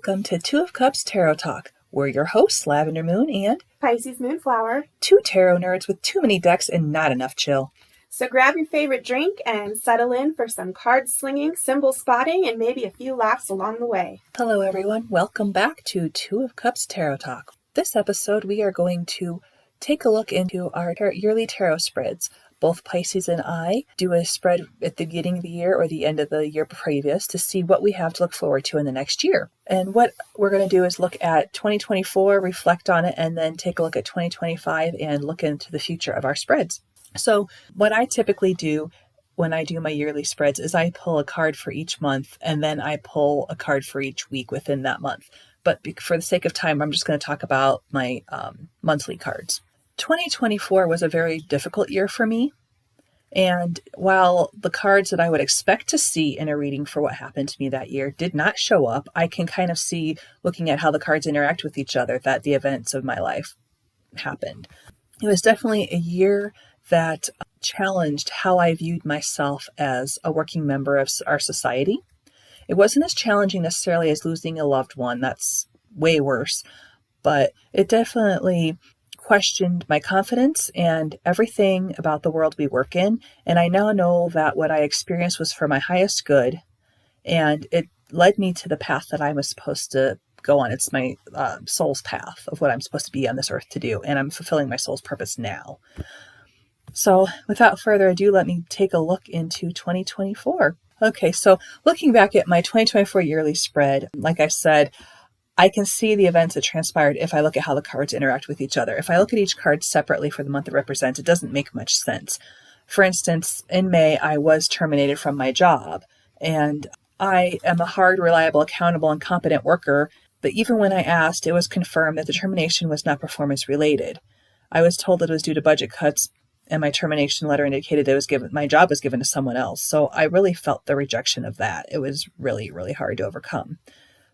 Welcome to Two of Cups Tarot Talk. We're your hosts, Lavender Moon and Pisces Moonflower. Two tarot nerds with too many decks and not enough chill. So grab your favorite drink and settle in for some card slinging, symbol spotting, and maybe a few laughs along the way. Hello everyone, welcome back to Two of Cups Tarot Talk. This episode we are going to take a look into our yearly tarot spreads. Both Pisces and I do a spread at the beginning of the year or the end of the year previous to see what we have to look forward to in the next year. And what we're going to do is look at 2024, reflect on it, and then take a look at 2025 and look into the future of our spreads. So what I typically do when I do my yearly spreads is I pull a card for each month and then I pull a card for each week within that month. But for the sake of time, I'm just going to talk about my monthly cards. 2024 was a very difficult year for me. And while the cards that I would expect to see in a reading for what happened to me that year did not show up, I can kind of see, looking at how the cards interact with each other, that the events of my life happened. It was definitely a year that challenged how I viewed myself as a working member of our society. It wasn't as challenging necessarily as losing a loved one. That's way worse. But it definitely questioned my confidence and everything about the world we work in. And I now know that what I experienced was for my highest good. And it led me to the path that I was supposed to go on. It's my soul's path of what I'm supposed to be on this earth to do. And I'm fulfilling my soul's purpose now. So without further ado, let me take a look into 2024. Okay, so looking back at my 2024 yearly spread, like I said, I can see the events that transpired if I look at how the cards interact with each other. If I look at each card separately for the month it represents, it doesn't make much sense. For instance, in May, I was terminated from my job, and I am a hard, reliable, accountable, and competent worker, but even when I asked, it was confirmed that the termination was not performance related. I was told that it was due to budget cuts, and my termination letter indicated that my job was given to someone else. So I really felt the rejection of that. It was really, really hard to overcome.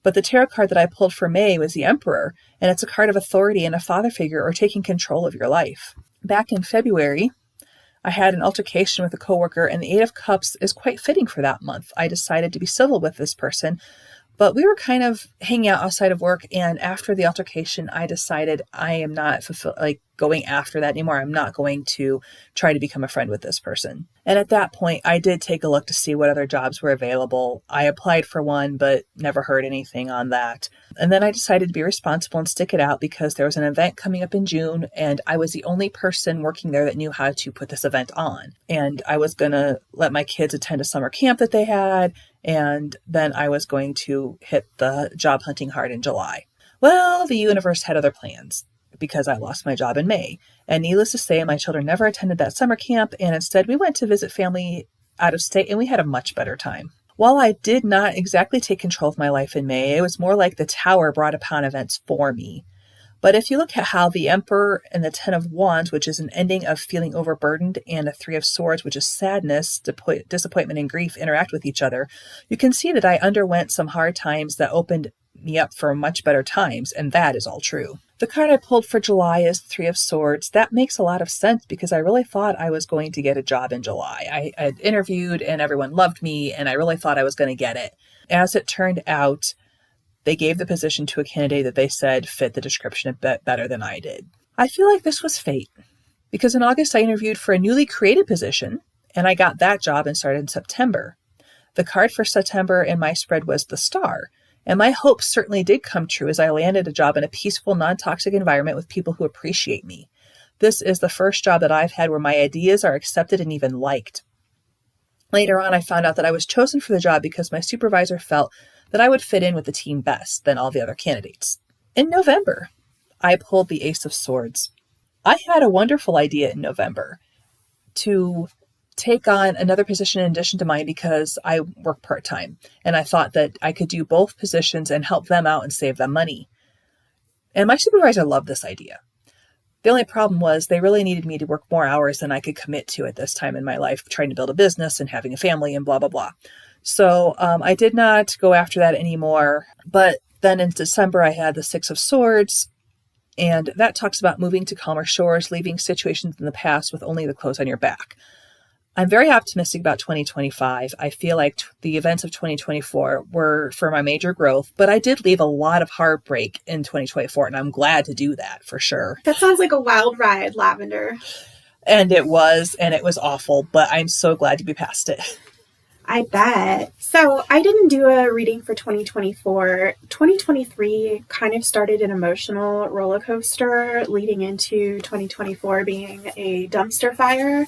But the tarot card that I pulled for May was the Emperor, and it's a card of authority and a father figure or taking control of your life. Back in February, I had an altercation with a coworker, and the Eight of Cups is quite fitting for that month. I decided to be civil with this person, but we were kind of hanging out outside of work, and after the altercation, I decided I am not going after that anymore. I'm not going to try to become a friend with this person. And at that point, I did take a look to see what other jobs were available. I applied for one, but never heard anything on that. And then I decided to be responsible and stick it out because there was an event coming up in June, and I was the only person working there that knew how to put this event on. And I was going to let my kids attend a summer camp that they had, and then I was going to hit the job hunting hard in July. Well, the universe had other plans because I lost my job in May. And needless to say, my children never attended that summer camp, and instead we went to visit family out of state, and we had a much better time. While I did not exactly take control of my life in May, it was more like the Tower brought upon events for me. But if you look at how the Emperor and the Ten of Wands, which is an ending of feeling overburdened, and the Three of Swords, which is sadness, disappointment, and grief, interact with each other, you can see that I underwent some hard times that opened me up for much better times, and that is all true. The card I pulled for July is the Three of Swords. That makes a lot of sense because I really thought I was going to get a job in July. I had interviewed and everyone loved me, and I really thought I was going to get it. As it turned out, they gave the position to a candidate that they said fit the description a bit better than I did. I feel like this was fate because in August I interviewed for a newly created position, and I got that job and started in September. The card for September in my spread was the Star. And my hopes certainly did come true as I landed a job in a peaceful, non-toxic environment with people who appreciate me. This is the first job that I've had where my ideas are accepted and even liked. Later on, I found out that I was chosen for the job because my supervisor felt that I would fit in with the team best than all the other candidates. In November, I pulled the Ace of Swords. I had a wonderful idea in November to take on another position in addition to mine because I work part-time, and I thought that I could do both positions and help them out and save them money. And my supervisor loved this idea. The only problem was they really needed me to work more hours than I could commit to at this time in my life, trying to build a business and having a family and blah, blah, blah. So I did not go after that anymore. But then in December, I had the Six of Swords, and that talks about moving to calmer shores, leaving situations in the past with only the clothes on your back. I'm very optimistic about 2025. I feel like the events of 2024 were for my major growth, but I did leave a lot of heartbreak in 2024, and I'm glad to do that for sure. That sounds like a wild ride, Lavender. And it was awful, but I'm so glad to be past it. I bet. So I didn't do a reading for 2024. 2023 kind of started an emotional roller coaster leading into 2024 being a dumpster fire,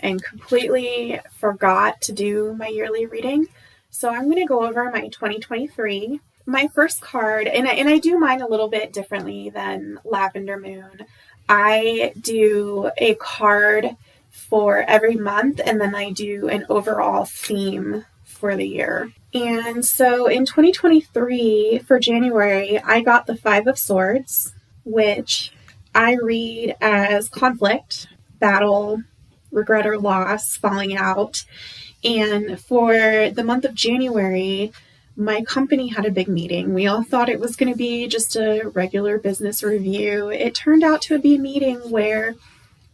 and completely forgot to do my yearly reading. So I'm going to go over my 2023. My first card, and I do mine a little bit differently than Lavender Moon. I do a card for every month, and then I do an overall theme for the year. And so in 2023, for January, I got the Five of Swords, which I read as conflict, battle, regret or loss, falling out. And for the month of January, my company had a big meeting. We all thought it was going to be just a regular business review. It turned out to be a meeting where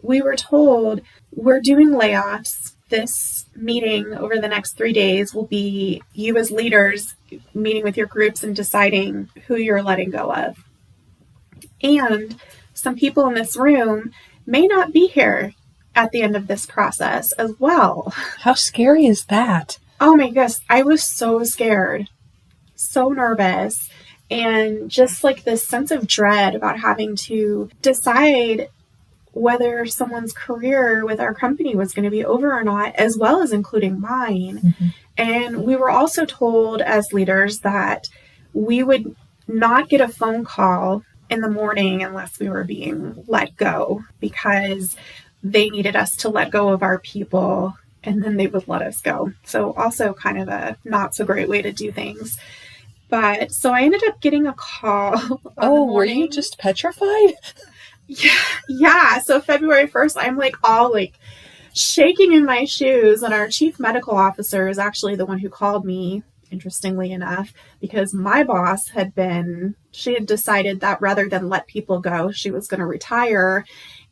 we were told we're doing layoffs. This meeting over the next 3 days will be you as leaders meeting with your groups and deciding who you're letting go of. And some people in this room may not be here at the end of this process as well. How scary is that? Oh my gosh, I was so scared, so nervous, and just like this sense of dread about having to decide whether someone's career with our company was going to be over or not, as well as including mine. Mm-hmm. And we were also told as leaders that we would not get a phone call in the morning unless we were being let go, because they needed us to let go of our people and then they would let us go. So also kind of a not so great way to do things. But so I ended up getting a call. Oh, were you just petrified? Yeah. So February 1st, I'm like all like shaking in my shoes. And our chief medical officer is actually the one who called me, interestingly enough, because my boss she had decided that rather than let people go, she was going to retire.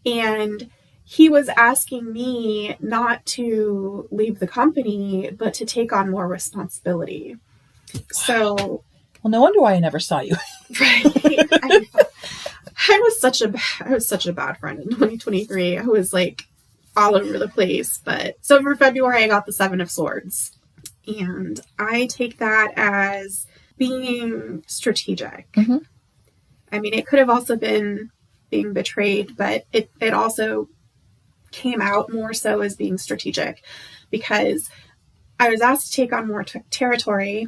And he was asking me not to leave the company, but to take on more responsibility. So, well, no wonder why I never saw you. Right. I was such a bad friend in 2023. I was like all over the place. But so for February, I got the Seven of Swords, and I take that as being strategic. Mm-hmm. I mean, it could have also been being betrayed, but it also came out more so as being strategic, because I was asked to take on more territory.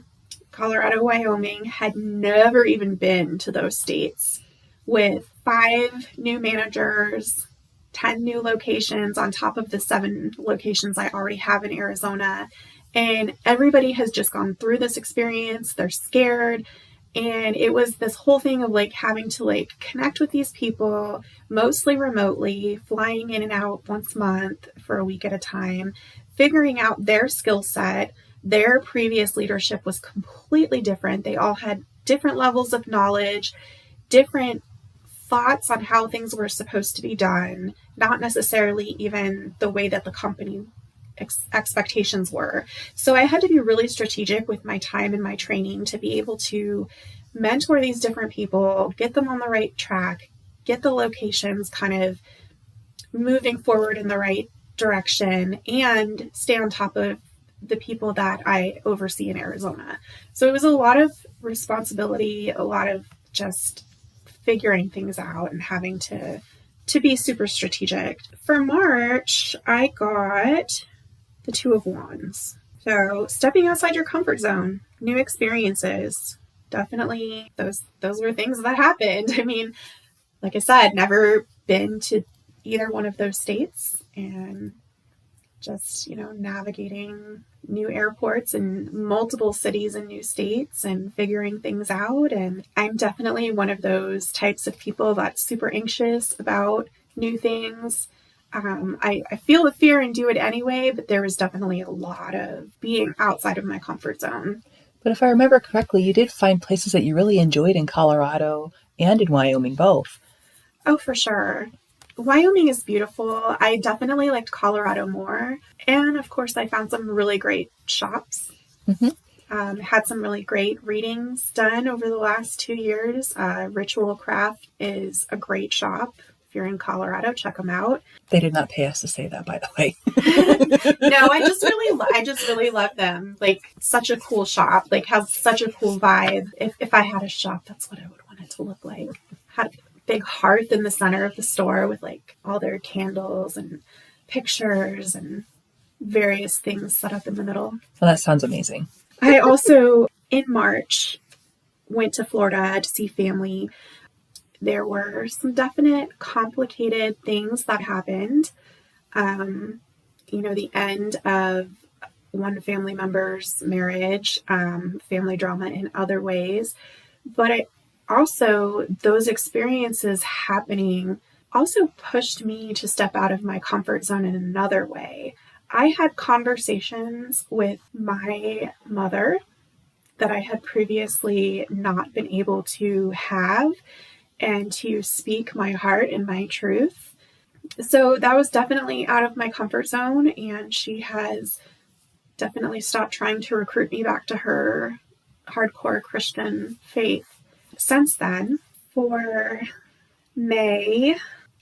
Colorado, Wyoming had never even been to those states, with 5 new managers, 10 new locations on top of the 7 locations I already have in Arizona. And everybody has just gone through this experience. They're scared. And it was this whole thing of like having to like connect with these people, mostly remotely, flying in and out once a month for a week at a time, figuring out their skill set. Their previous leadership was completely different. They all had different levels of knowledge, different thoughts on how things were supposed to be done, not necessarily even the way that the company expectations were. So I had to be really strategic with my time and my training to be able to mentor these different people, get them on the right track, get the locations kind of moving forward in the right direction, and stay on top of the people that I oversee in Arizona. So it was a lot of responsibility, a lot of just figuring things out and having to be super strategic. For March, I got the Two of Wands. So stepping outside your comfort zone, new experiences, definitely those were things that happened. I mean, like I said, never been to either one of those states, and just, navigating new airports and multiple cities and new states and figuring things out. And I'm definitely one of those types of people that's super anxious about new things. I feel the fear and do it anyway, but there was definitely a lot of being outside of my comfort zone. But if I remember correctly, you did find places that you really enjoyed in Colorado and in Wyoming both. Oh, for sure. Wyoming is beautiful. I definitely liked Colorado more. And of course, I found some really great shops. Had some really great readings done over the last 2 years. Ritual Craft is a great shop. If you're in Colorado, check them out. They did not pay us to say that, by the way. No, I just really love them. Like, such a cool shop. Like, has such a cool vibe. If I had a shop, that's what I would want it to look like. Had a big hearth in the center of the store with like all their candles and pictures and various things set up in the middle. Well, that sounds amazing. I also, in March, went to Florida to see family. There were some definite complicated things that happened. The end of one family member's marriage, family drama in other ways. But those experiences happening also pushed me to step out of my comfort zone in another way. I had conversations with my mother that I had previously not been able to have, and to speak my heart and my truth. So that was definitely out of my comfort zone, and she has definitely stopped trying to recruit me back to her hardcore Christian faith since then. For May,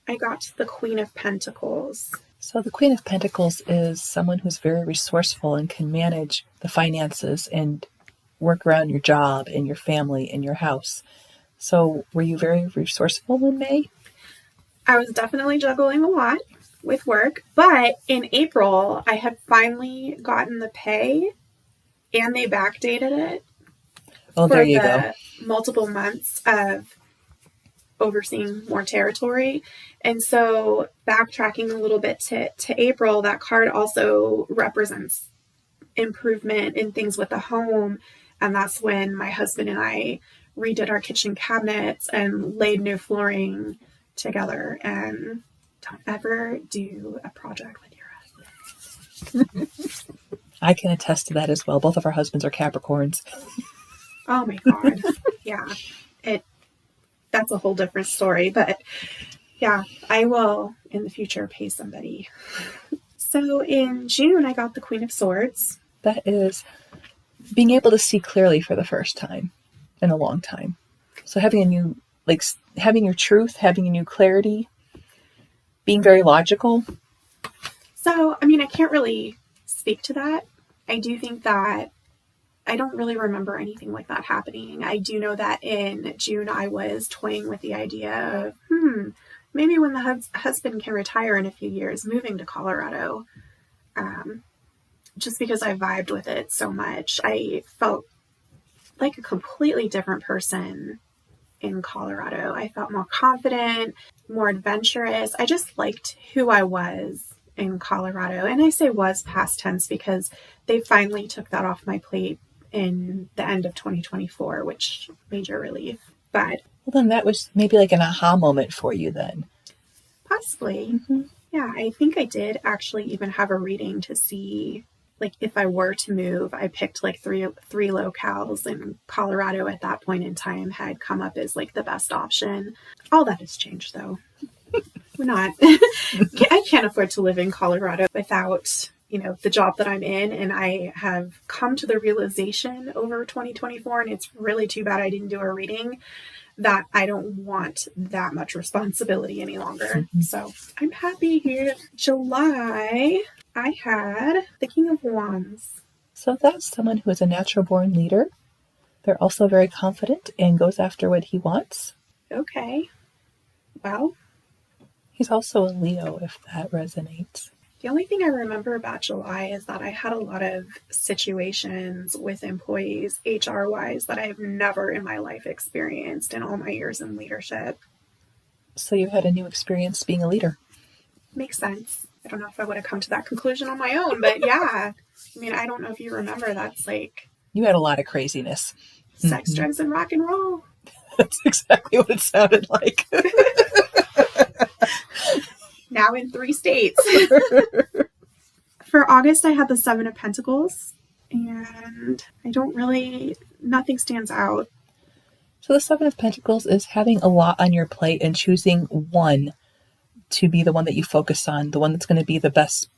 I got the Queen of Pentacles. So the Queen of Pentacles is someone who's very resourceful and can manage the finances and work around your job and your family and your house. So were you very resourceful in May? I was definitely juggling a lot with work, but in April, I had finally gotten the pay and they backdated it. Oh, there you go. Multiple months of overseeing more territory. And so backtracking a little bit to April, that card also represents improvement in things with the home. And that's when my husband and I redid our kitchen cabinets and laid new flooring together. And don't ever do a project with your husband. I can attest to that as well. Both of our husbands are Capricorns. Oh my God. Yeah. That's a whole different story, but yeah, I will in the future pay somebody. So in June, I got the Queen of Swords. That is being able to see clearly for the first time in a long time. So having having your truth, having a new clarity, being very logical. So, I can't really speak to that. I do think that I don't really remember anything like that happening. I do know that in June, I was toying with the idea of, maybe when the husband can retire in a few years, moving to Colorado, just because I vibed with it so much. I felt like a completely different person in Colorado. I felt more confident, more adventurous. I just liked who I was in Colorado. And I say was past tense because they finally took that off my plate in the end of 2024, which major relief. But well, then that was maybe like an aha moment for you then. Possibly. Mm-hmm. Yeah, I think I did actually even have a reading to see, like, if I were to move. I picked like three locales, and Colorado at that point in time had come up as like the best option. All that has changed though. We're not. I can't afford to live in Colorado without the job that I'm in, and I have come to the realization over 2024, and it's really too bad I didn't do a reading, that I don't want that much responsibility any longer. Mm-hmm. So I'm happy here. July, I had the King of Wands. So that's someone who is a natural born leader. They're also very confident and goes after what he wants. Okay. Well, he's also a Leo, if that resonates. The only thing I remember about July is that I had a lot of situations with employees, HR-wise, that I have never in my life experienced in all my years in leadership. So you had a new experience being a leader. Makes sense. I don't know if I would have come to that conclusion on my own, but yeah. I don't know if you remember, that's like... You had a lot of craziness. Sex, drugs, and rock and roll. That's exactly what it sounded like. Now in 3 states. For August, I had the 7 of Pentacles, and nothing stands out. So the 7 of Pentacles is having a lot on your plate and choosing one to be the one that you focus on, the one that's going to be the best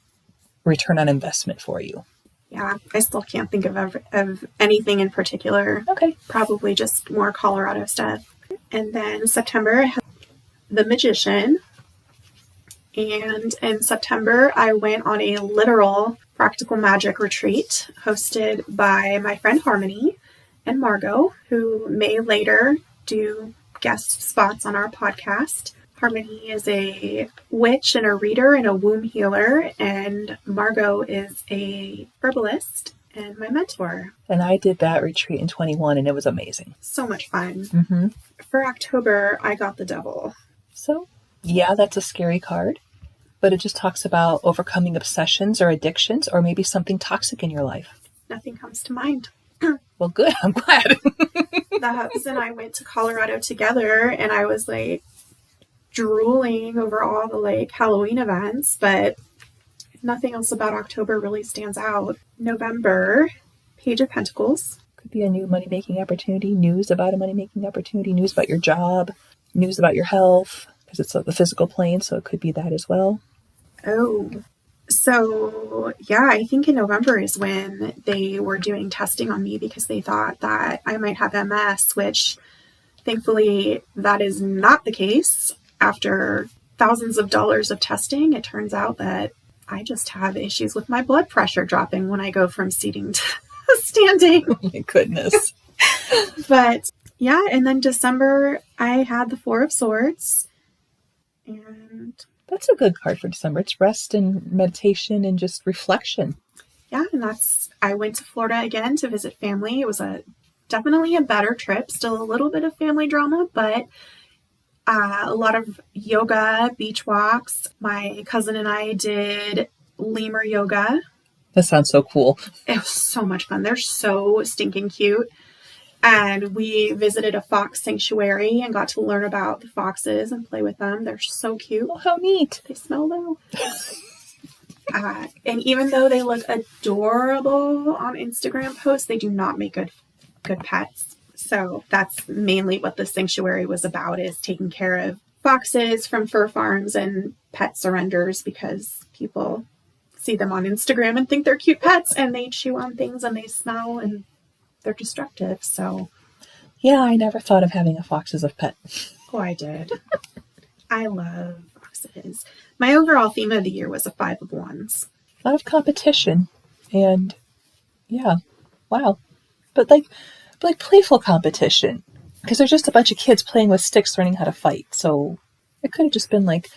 return on investment for you. Yeah, I still can't think of anything in particular. Okay. Probably just more Colorado stuff. And then September, I had The Magician. And in September, I went on a literal practical magic retreat hosted by my friend Harmony and Margot, who may later do guest spots on our podcast. Harmony is a witch and a reader and a womb healer, and Margot is a herbalist and my mentor. And I did that retreat in 21, and it was amazing. So much fun. Mm-hmm. For October, I got the Devil. So, yeah, that's a scary card, but it just talks about overcoming obsessions or addictions or maybe something toxic in your life. Nothing comes to mind. Well, good. I'm glad. The hubs and I went to Colorado together, and I was like drooling over all the like Halloween events, but nothing else about October really stands out. November, Page of Pentacles. Could be a new money-making opportunity, news about a money-making opportunity, news about your job, news about your health, because it's the physical plane, so it could be that as well. Oh, so yeah, I think in November is when they were doing testing on me because they thought that I might have MS, which thankfully that is not the case. After thousands of dollars of testing, it turns out that I just have issues with my blood pressure dropping when I go from seating to standing. Oh my goodness. But yeah, and then December, I had the Four of Swords. And that's a good card for December. It's rest and meditation and just reflection. Yeah, and I went to Florida again to visit family. It was definitely a better trip. Still a little bit of family drama, but a lot of yoga, beach walks. My cousin and I did lemur yoga. That sounds so cool. It was so much fun. They're so stinking cute. And we visited a fox sanctuary and got to learn about the foxes and play with them. They're so cute. Oh, how neat. They smell though. And even though they look adorable on Instagram posts, they do not make good pets. So that's mainly what the sanctuary was about, is taking care of foxes from fur farms and pet surrenders, because people see them on Instagram and think they're cute pets, and they chew on things and they smell and they're destructive. So yeah, I never thought of having a fox as a pet. Oh, I did. I love foxes. My overall theme of the year was a 5 of Wands. A lot of competition. And yeah, wow. But like playful competition. Because there's just a bunch of kids playing with sticks learning how to fight. So it could have just been like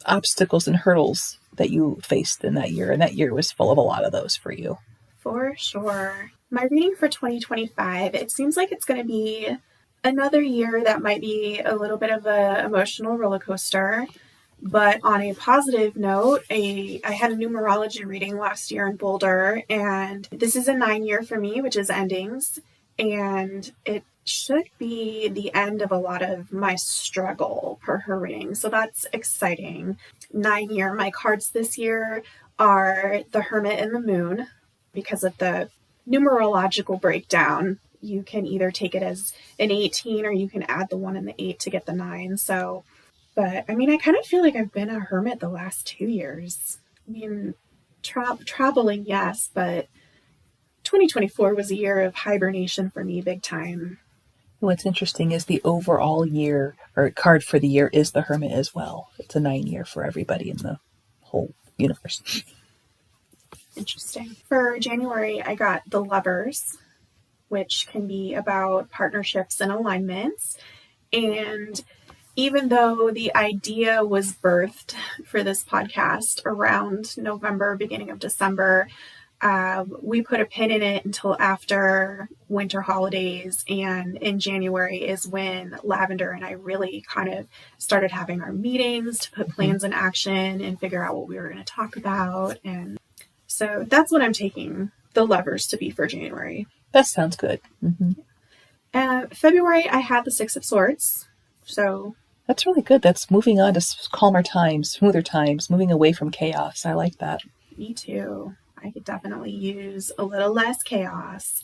obstacles and hurdles that you faced in that year. And that year was full of a lot of those for you. For sure. My reading for 2025, it seems like it's going to be another year that might be a little bit of an emotional roller coaster. But on a positive note, I had a numerology reading last year in Boulder, and this is a 9-year for me, which is endings. And it should be the end of a lot of my struggle per her reading. So that's exciting. 9-year. My cards this year are the Hermit and the Moon. Because of the numerological breakdown, you can either take it as an 18 or you can add the 1 and the 8 to get the 9. So, but I mean, I kind of feel like I've been a hermit the last 2 years. I mean, traveling, yes, but 2024 was a year of hibernation for me, big time. What's interesting is the overall year or card for the year is the Hermit as well. It's a 9-year for everybody in the whole universe. Interesting. For January, I got the Lovers, which can be about partnerships and alignments. And even though the idea was birthed for this podcast around November, beginning of December, we put a pin in it until after winter holidays. And in January is when Lavender and I really kind of started having our meetings to put plans in action and figure out what we were going to talk about. And so that's what I'm taking the Lovers to be for January. That sounds good. Mm-hmm. February, I had the 6 of Swords. So that's really good. That's moving on to calmer times, smoother times, moving away from chaos. I like that. Me too. I could definitely use a little less chaos.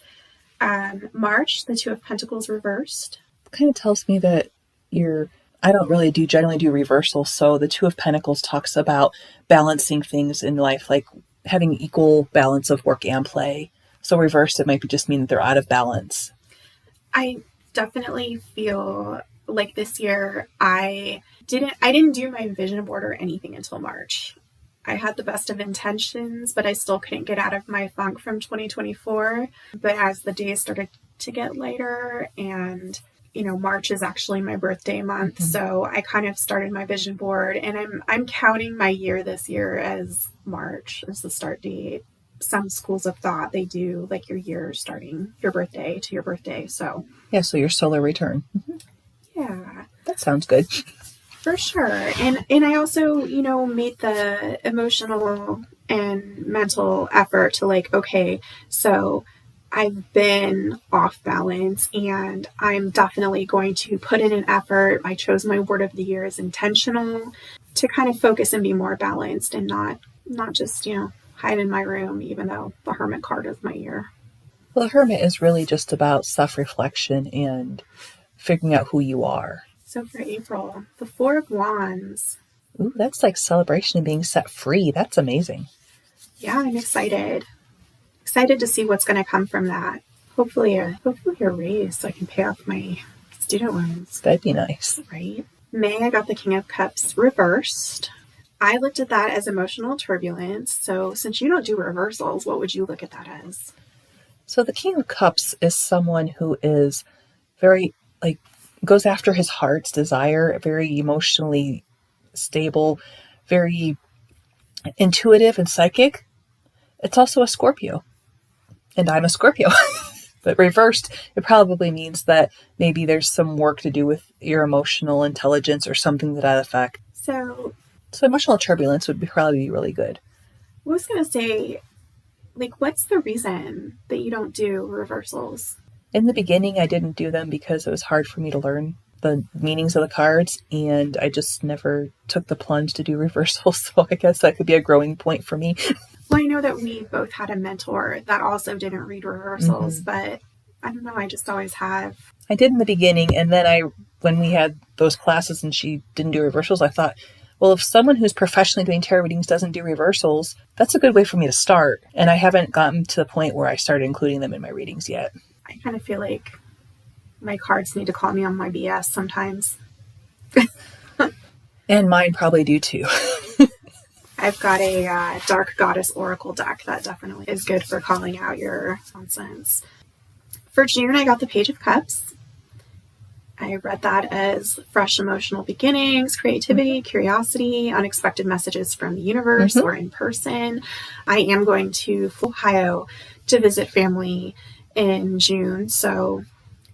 March, the 2 of Pentacles reversed. It kind of tells me that you're I don't really generally do reversals. So the Two of Pentacles talks about balancing things in life, like having equal balance of work and play. So reversed, it might be just mean that they're out of balance. I definitely feel like this year I didn't do my vision board or anything until March. I had the best of intentions, but I still couldn't get out of my funk from 2024. But as the days started to get lighter, and March is actually my birthday month, so I kind of started my vision board, and I'm counting my year this year as March as the start date. Some schools of thought, they do like your year starting your birthday to your birthday. So yeah, so your solar return. Yeah, that sounds good. For sure. And I also, made the emotional and mental effort to like, okay, so I've been off balance and I'm definitely going to put in an effort. I chose my word of the year as intentional to kind of focus and be more balanced and not just, hide in my room, even though the Hermit card is my year. Well, the Hermit is really just about self-reflection and figuring out who you are. So for April, the Four of Wands. Ooh, that's like celebration and being set free. That's amazing. Yeah, I'm excited. Excited to see what's going to come from that. Hopefully a raise so I can pay off my student loans. That'd be nice. Right? May, I got the King of Cups reversed. I looked at that as emotional turbulence. So since you don't do reversals, what would you look at that as? So the King of Cups is someone who is very, goes after his heart's desire, very emotionally stable, very intuitive and psychic. It's also a Scorpio. And I'm a Scorpio. But reversed, it probably means that maybe there's some work to do with your emotional intelligence or something to that effect. So emotional turbulence would probably be really good. I was going to say, what's the reason that you don't do reversals? In the beginning, I didn't do them because it was hard for me to learn the meanings of the cards, and I just never took the plunge to do reversals. So I guess that could be a growing point for me. Well, I know that we both had a mentor that also didn't read reversals, but I don't know, I just always have. I did in the beginning, and then when we had those classes and she didn't do reversals, I thought, well, if someone who's professionally doing tarot readings doesn't do reversals, that's a good way for me to start. And I haven't gotten to the point where I started including them in my readings yet. I kind of feel like my cards need to call me on my BS sometimes. And mine probably do too. I've got a Dark Goddess Oracle deck that definitely is good for calling out your nonsense. For June, I got the Page of Cups. I read that as fresh emotional beginnings, creativity, curiosity, unexpected messages from the universe or in person. I am going to Ohio to visit family in June, so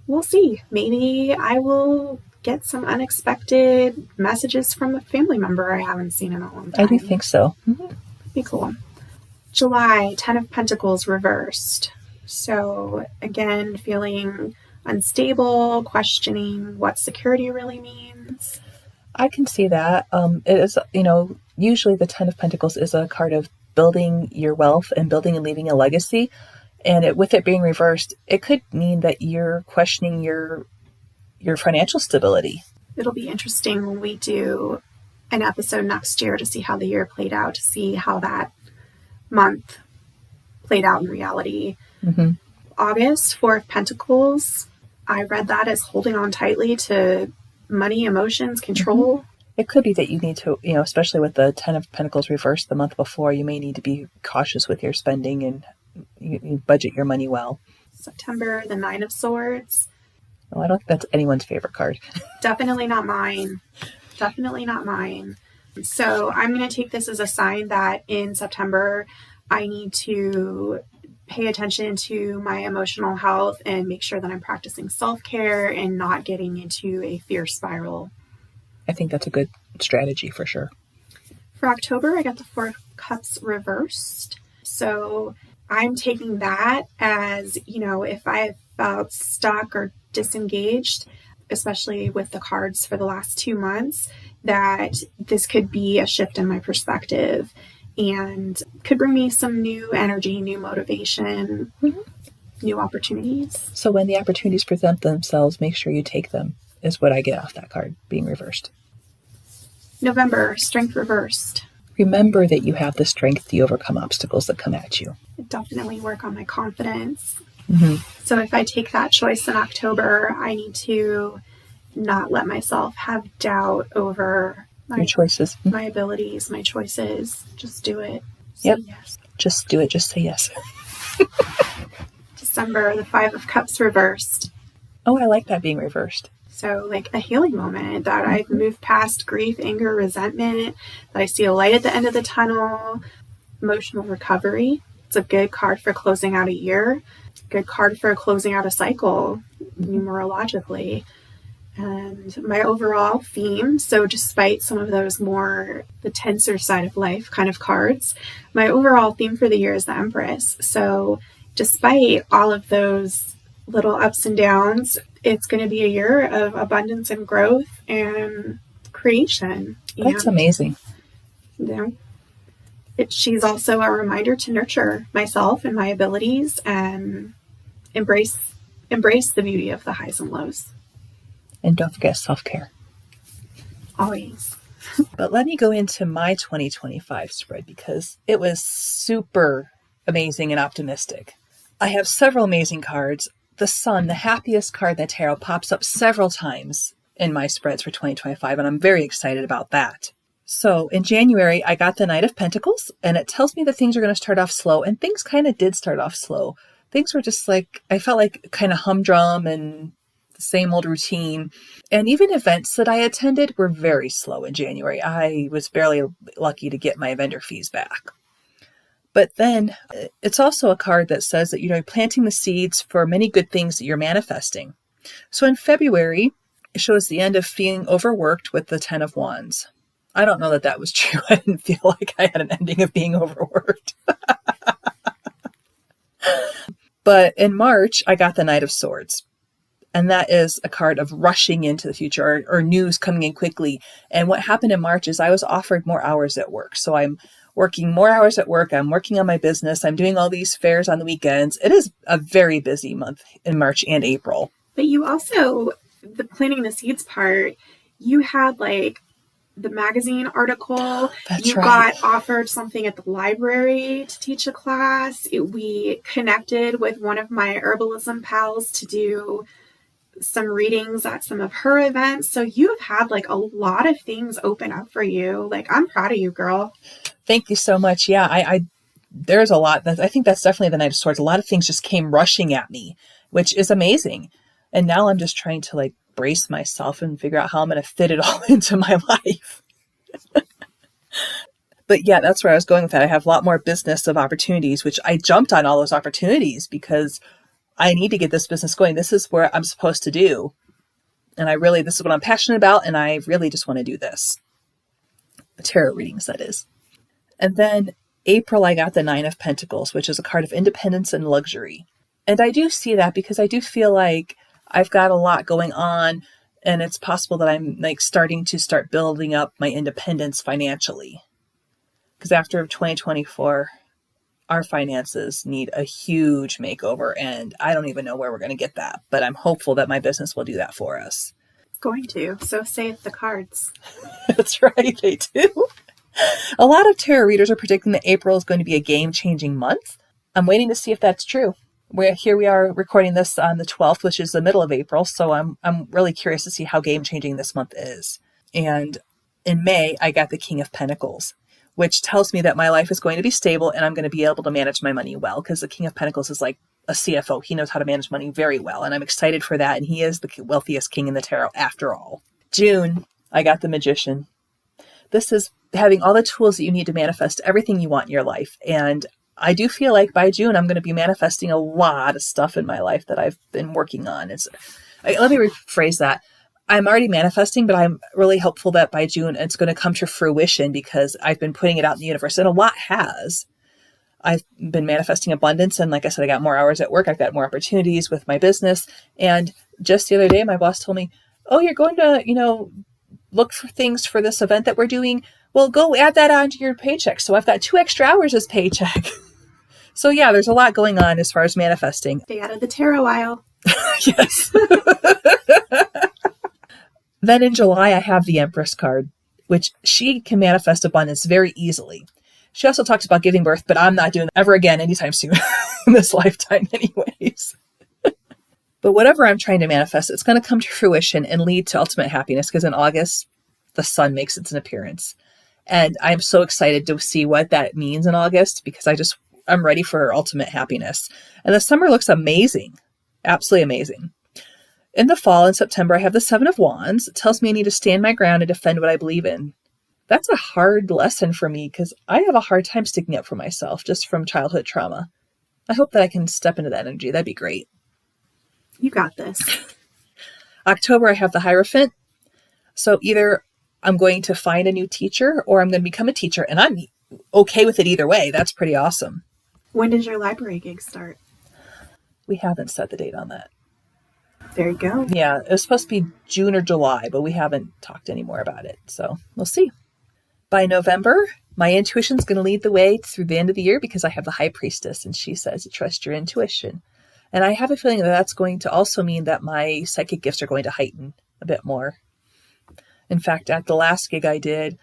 we'll see. Maybe I will get some unexpected messages from a family member I haven't seen in a long time. I do think so. Be cool. July, 10 of Pentacles reversed. So again, feeling unstable, questioning what security really means. I can see that. It is, usually the 10 of Pentacles is a card of building your wealth and building and leaving a legacy. And with it being reversed, it could mean that you're questioning your financial stability. It'll be interesting when we do an episode next year to see how the year played out, to see how that month played out in reality. August, Four of Pentacles. I read that as holding on tightly to money, emotions, control. It could be that you need to, especially with the 10 of Pentacles reversed the month before, you may need to be cautious with your spending and you budget your money well. September, the Nine of Swords. Oh, I don't think that's anyone's favorite card. Definitely not mine. Definitely not mine. So I'm going to take this as a sign that in September, I need to pay attention to my emotional health and make sure that I'm practicing self-care and not getting into a fear spiral. I think that's a good strategy for sure. For October, I got the Four of Cups reversed. So I'm taking that as, if I felt stuck or disengaged, especially with the cards for the last 2 months, that this could be a shift in my perspective and could bring me some new energy, new motivation, new opportunities. So when the opportunities present themselves, make sure you take them. is what I get off that card being reversed. November, strength reversed. Remember that you have the strength to overcome obstacles that come at you. Definitely work on my confidence. Mm-hmm. So if I take that choice in October, I need to not let myself have doubt over your choices, my abilities, my choices. Just do it. Yep. Say yes. Just do it. Just say yes. December, the 5 of Cups reversed. Oh, I like that being reversed. So like a healing moment that I've moved past grief, anger, resentment, that I see a light at the end of the tunnel, emotional recovery. It's a good card for closing out a year, good card for closing out a cycle, numerologically. And my overall theme, so despite some of those more the tenser side of life kind of cards, my overall theme for the year is the Empress. So despite all of those little ups and downs, it's going to be a year of abundance and growth and creation. That's amazing. You know, she's also a reminder to nurture myself and my abilities and embrace the beauty of the highs and lows. And don't forget self-care. Always. But let me go into my 2025 spread because it was super amazing and optimistic. I have several amazing cards. The Sun, the happiest card in the tarot, pops up several times in my spreads for 2025, and I'm very excited about that. So in January, I got the Knight of Pentacles, and it tells me that things are going to start off slow, and things kind of did start off slow. Things were just like, I felt like kind of humdrum and the same old routine. And even events that I attended were very slow in January. I was barely lucky to get my vendor fees back. But then it's also a card that says that, you're planting the seeds for many good things that you're manifesting. So in February, it shows the end of feeling overworked with the 10 of Wands. I don't know that that was true. I didn't feel like I had an ending of being overworked. But in March, I got the Knight of Swords. And that is a card of rushing into the future or news coming in quickly. And what happened in March is I was offered more hours at work. So I'm working more hours at work. I'm working on my business. I'm doing all these fairs on the weekends. It is a very busy month in March and April. But you also, the planting the seeds part, you had like the magazine article. That's you right. got offered something at the library to teach a class. We connected with one of my herbalism pals to do some readings at some of her events. So you've had like a lot of things open up for you. Like, I'm proud of you, girl. Thank you so much. Yeah, I there's a lot. I think that's definitely the Knight of Swords. A lot of things just came rushing at me, which is amazing. And now I'm just trying to like brace myself and figure out how I'm going to fit it all into my life. But yeah, that's where I was going with that. I have a lot more business of opportunities, which I jumped on all those opportunities because I need to get this business going. This is where I'm supposed to do. And this is what I'm passionate about. And I really just want to do this. Tarot readings, that is. And then April, I got the 9 of Pentacles, which is a card of independence and luxury. And I do see that because I do feel like I've got a lot going on, and it's possible that I'm like starting to building up my independence financially. Because after 2024, our finances need a huge makeover, and I don't even know where we're going to get that, but I'm hopeful that my business will do that for us. It's going to. So saith the cards. That's right, they do. A lot of tarot readers are predicting that April is going to be a game-changing month. I'm waiting to see if that's true. Here we are recording this on the 12th, which is the middle of April, so I'm really curious to see how game-changing this month is. And in May, I got the King of Pentacles, which tells me that my life is going to be stable and I'm going to be able to manage my money well, because the King of Pentacles is like a CFO. He knows how to manage money very well, and I'm excited for that, and he is the wealthiest king in the tarot after all. June, I got the Magician. This is having all the tools that you need to manifest everything you want in your life, and I do feel like by June, I'm going to be manifesting a lot of stuff in my life that I've been working on. Let me rephrase that. I'm already manifesting, but I'm really hopeful that by June, it's going to come to fruition because I've been putting it out in the universe, and a lot has. I've been manifesting abundance, and like I said, I got more hours at work. I've got more opportunities with my business. And just the other day, my boss told me, oh, you're going to, look for things for this event that we're doing. Well, go add that onto your paycheck. So I've got 2 extra hours as paycheck. So yeah, there's a lot going on as far as manifesting. Stay out of the tarot aisle. Yes. Then in July, I have the Empress card, which she can manifest abundance very easily. She also talks about giving birth, but I'm not doing that ever again anytime soon in this lifetime anyways. But whatever I'm trying to manifest, it's going to come to fruition and lead to ultimate happiness, because in August, the sun makes its appearance. And I'm so excited to see what that means in August, because I'm ready for ultimate happiness. And the summer looks amazing. Absolutely amazing. In the fall, in September, I have the Seven of Wands. It tells me I need to stand my ground and defend what I believe in. That's a hard lesson for me, because I have a hard time sticking up for myself just from childhood trauma. I hope that I can step into that energy. That'd be great. You got this. October, I have the Hierophant. So either I'm going to find a new teacher or I'm going to become a teacher, and I'm okay with it either way. That's pretty awesome. When does your library gig start? We haven't set the date on that. There you go. Yeah, it was supposed to be June or July, but we haven't talked any more about it. So we'll see. By November, my intuition's going to lead the way through the end of the year, because I have the High Priestess, and she says to trust your intuition. And I have a feeling that that's going to also mean that my psychic gifts are going to heighten a bit more. In fact, at the last gig I did,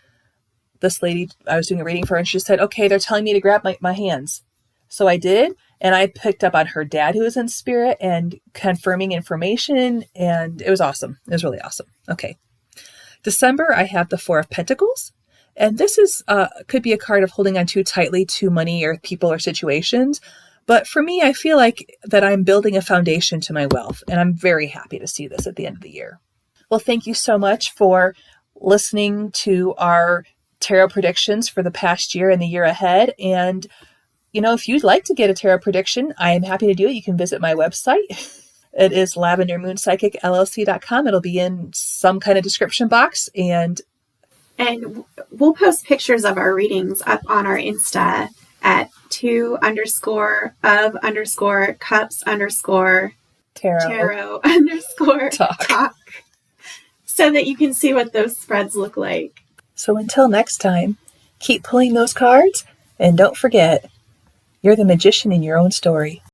this lady, I was doing a reading for her, and she said, okay, they're telling me to grab my hands. So I did, and I picked up on her dad, who was in spirit, and confirming information, and it was awesome. It was really awesome. Okay. December, I have the Four of Pentacles, and this is could be a card of holding on too tightly to money or people or situations. But for me, I feel like that I'm building a foundation to my wealth, and I'm very happy to see this at the end of the year. Well, thank you so much for listening to our tarot predictions for the past year and the year ahead. And, if you'd like to get a tarot prediction, I am happy to do it. You can visit my website. It is lavendermoonpsychicllc.com. It'll be in some kind of description box. And we'll post pictures of our readings up on our Insta at 2_of_cups_tarot_talk, so that you can see what those spreads look like. So until next time, keep pulling those cards, and don't forget, you're the magician in your own story.